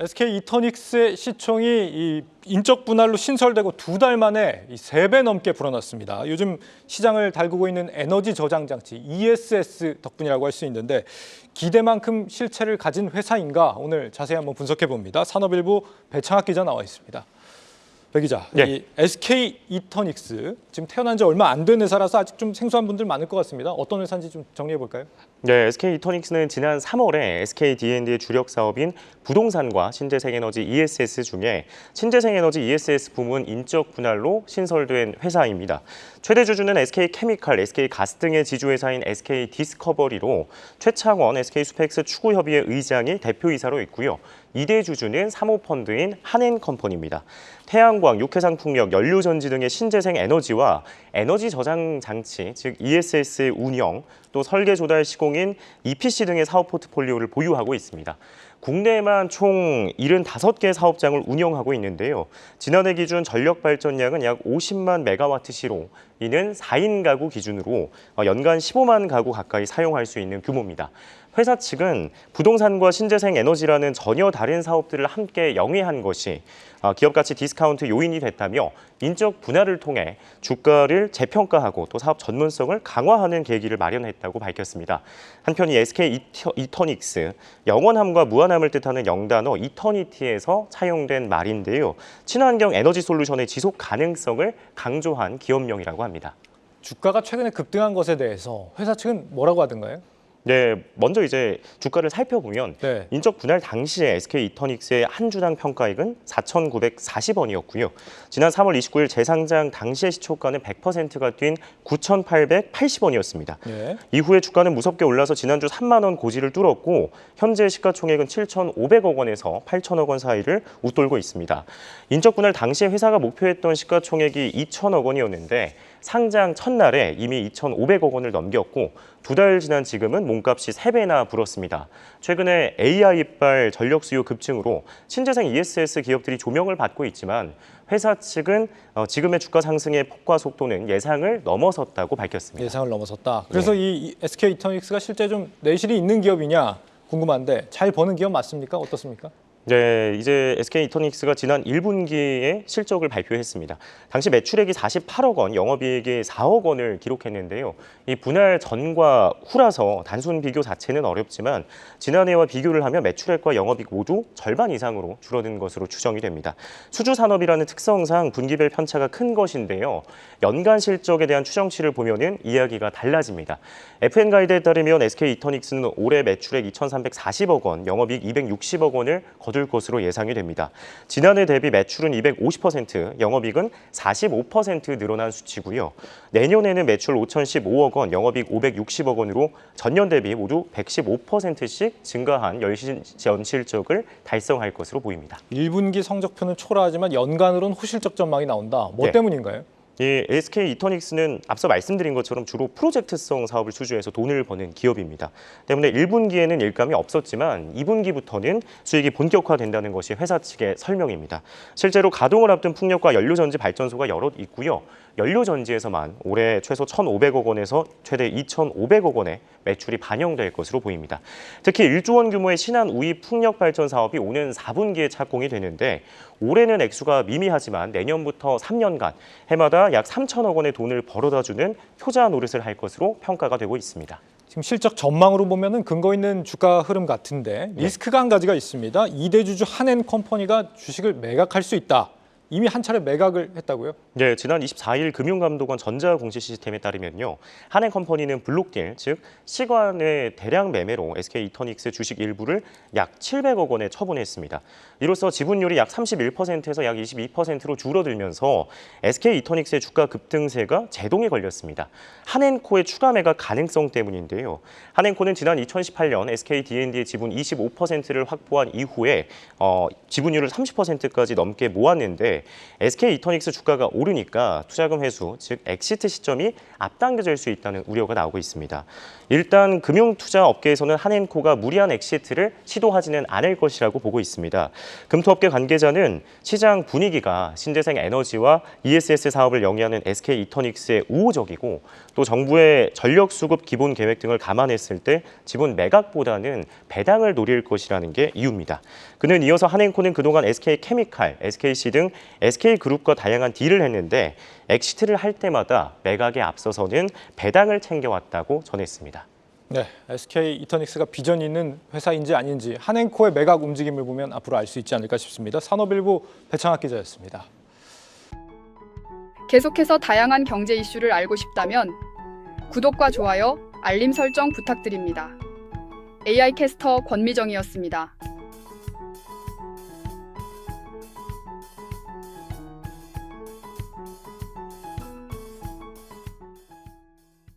SK 이터닉스의 시총이 이 인적 분할로 신설되고 2달 만에 3배 넘게 불어났습니다. 요즘 시장을 달구고 있는 에너지 저장 장치 ESS 덕분이라고 할 수 있는데 기대만큼 실체를 가진 회사인가 오늘 자세히 한번 분석해 봅니다. 산업일보 배창학 기자 나와 있습니다. 배 기자, 이 SK 이터닉스 지금 태어난 지 얼마 안 된 회사라서 아직 좀 생소한 분들 많을 것 같습니다. 어떤 회사인지 좀 정리해 볼까요? 네, SK 이터닉스는 지난 3월에 SK D&D의 주력 사업인 부동산과 신재생에너지 ESS 중에 신재생에너지 ESS 부문 인적 분할로 신설된 회사입니다. 최대 주주는 SK 케미칼, SK 가스 등의 지주회사인 SK 디스커버리로 최창원 SK 수펙스 추구협의회 의장이 대표이사로 있고요. 2대 주주는 사모펀드인 한엔컴퍼니입니다. 태양광, 육해상풍력, 연료전지 등의 신재생 에너지와 에너지 저장 장치, 즉 ESS의 운영, 또 설계 조달 시공인 EPC 등의 사업 포트폴리오를 보유하고 있습니다. 국내에만 총 75개 사업장을 운영하고 있는데요. 지난해 기준 전력 발전량은 약 50만 메가와트 시로 이는 4인 가구 기준으로 연간 15만 가구 가까이 사용할 수 있는 규모입니다. 회사 측은 부동산과 신재생 에너지라는 전혀 다른 사업들을 함께 영위한 것이 기업 가치 디스카운트 요인이 됐다며 인적 분할을 통해 주가를 재평가하고 또 사업 전문성을 강화하는 계기를 마련했다고 밝혔습니다. 한편 이 SK 이터닉스, 영원함과 무한함을 뜻하는 영단어 이터니티에서 차용된 말인데요. 친환경 에너지 솔루션의 지속 가능성을 강조한 기업명이라고 합니다. 주가가 최근에 급등한 것에 대해서 회사 측은 뭐라고 하던가요? 네, 먼저 이제 주가를 살펴보면 인적 분할 당시에 SK 이터닉스의 한 주당 평가액은 4,940원이었고요. 지난 3월 29일 재상장 당시의 시초가는 100%가 뛴 9,880원이었습니다. 이후에 주가는 무섭게 올라서 지난주 3만 원 고지를 뚫었고 현재 시가총액은 7,500억 원에서 8천억 원 사이를 웃돌고 있습니다. 인적 분할 당시에 회사가 목표했던 시가총액이 2천억 원이었는데 상장 첫날에 이미 2,500억 원을 넘겼고 2달 지난 지금은 몸값이 3배나 불었습니다. 최근에 AI발 전력 수요 급증으로 신재생 ESS 기업들이 조명을 받고 있지만 회사 측은 지금의 주가 상승의 폭과 속도는 예상을 넘어섰다고 밝혔습니다. 예상을 넘어섰다. 그래서 이 SK 이터닉스가 실제 좀 내실이 있는 기업이냐 궁금한데 잘 버는 기업 맞습니까? 어떻습니까? 네, 이제 SK 이터닉스가 지난 1분기에 실적을 발표했습니다. 당시 매출액이 48억 원, 영업이익이 4억 원을 기록했는데요. 이 분할 전과 후라서 단순 비교 자체는 어렵지만 지난해와 비교를 하면 매출액과 영업이익 모두 절반 이상으로 줄어든 것으로 추정이 됩니다. 수주 산업이라는 특성상 분기별 편차가 큰 것인데요. 연간 실적에 대한 추정치를 보면은 이야기가 달라집니다. FN가이드에 따르면 SK 이터닉스는 올해 매출액 2,340억 원, 영업이익 260억 원을 거둘 것으로 예상이 됩니다. 지난해 대비 매출은 250%, 영업이익은 45% 늘어난 수치고요. 내년에는 매출 5,015억 원, 영업이익 560억 원으로 전년 대비 모두 115%씩 증가한 연실적을 달성할 것으로 보입니다. 1분기 성적표는 초라하지만 연간으로는 호실적 전망이 나온다. 뭐 때문인가요? 이 SK 이터닉스는 앞서 말씀드린 것처럼 주로 프로젝트성 사업을 수주해서 돈을 버는 기업입니다. 때문에 1분기에는 일감이 없었지만 2분기부터는 수익이 본격화된다는 것이 회사 측의 설명입니다. 실제로 가동을 앞둔 풍력과 연료전지 발전소가 여럿 있고요. 연료전지에서만 올해 최소 1,500억 원에서 최대 2,500억 원의 매출이 반영될 것으로 보입니다. 특히 1조 원 규모의 신한 우위 풍력 발전 사업이 오는 4분기에 착공이 되는데 올해는 액수가 미미하지만 내년부터 3년간 해마다 약 3천억 원의 돈을 벌어다주는 효자 노릇을 할 것으로 평가가 되고 있습니다. 지금 실적 전망으로 보면은 근거 있는 주가 흐름 같은데 리스크가 한 가지가 있습니다. 2대 주주 한엔컴퍼니가 주식을 매각할 수 있다. 이미 한 차례 매각을 했다고요? 네, 지난 24일 금융감독원 전자공시 시스템에 따르면요. 한엔컴퍼니는 블록딜, 즉 시간의 대량 매매로 SK 이터닉스 주식 일부를 약 700억 원에 처분했습니다. 이로써 지분율이 약 31%에서 약 22%로 줄어들면서 SK 이터닉스의 주가 급등세가 제동에 걸렸습니다. 한엔코의 추가 매각 가능성 때문인데요. 한엔코는 지난 2018년 SK D&D의 지분 25%를 확보한 이후에 지분율을 30%까지 넘게 모았는데 있는데 SK 이터닉스 주가가 오르니까 투자금 회수, 즉 엑시트 시점이 앞당겨질 수 있다는 우려가 나오고 있습니다. 일단 금융투자 업계에서는 한앤코가 무리한 엑시트를 시도하지는 않을 것이라고 보고 있습니다. 금투업계 관계자는 시장 분위기가 신재생 에너지와 ESS 사업을 영위하는 SK 이터닉스에 우호적이고 또 정부의 전력 수급 기본 계획 등을 감안했을 때 지분 매각보다는 배당을 노릴 것이라는 게 이유입니다. 그는 이어서 한앤코는 그동안 SK케미칼, SKC 등 SK그룹과 다양한 딜을 했는데 엑시트를 할 때마다 매각에 앞서서는 배당을 챙겨왔다고 전했습니다. 네, SK 이터닉스가 비전이 있는 회사인지 아닌지 한앤코의 매각 움직임을 보면 앞으로 알 수 있지 않을까 싶습니다. 산업일보 배창학 기자였습니다. 계속해서 다양한 경제 이슈를 알고 싶다면 구독과 좋아요, 알림 설정 부탁드립니다. AI 캐스터 권미정이었습니다.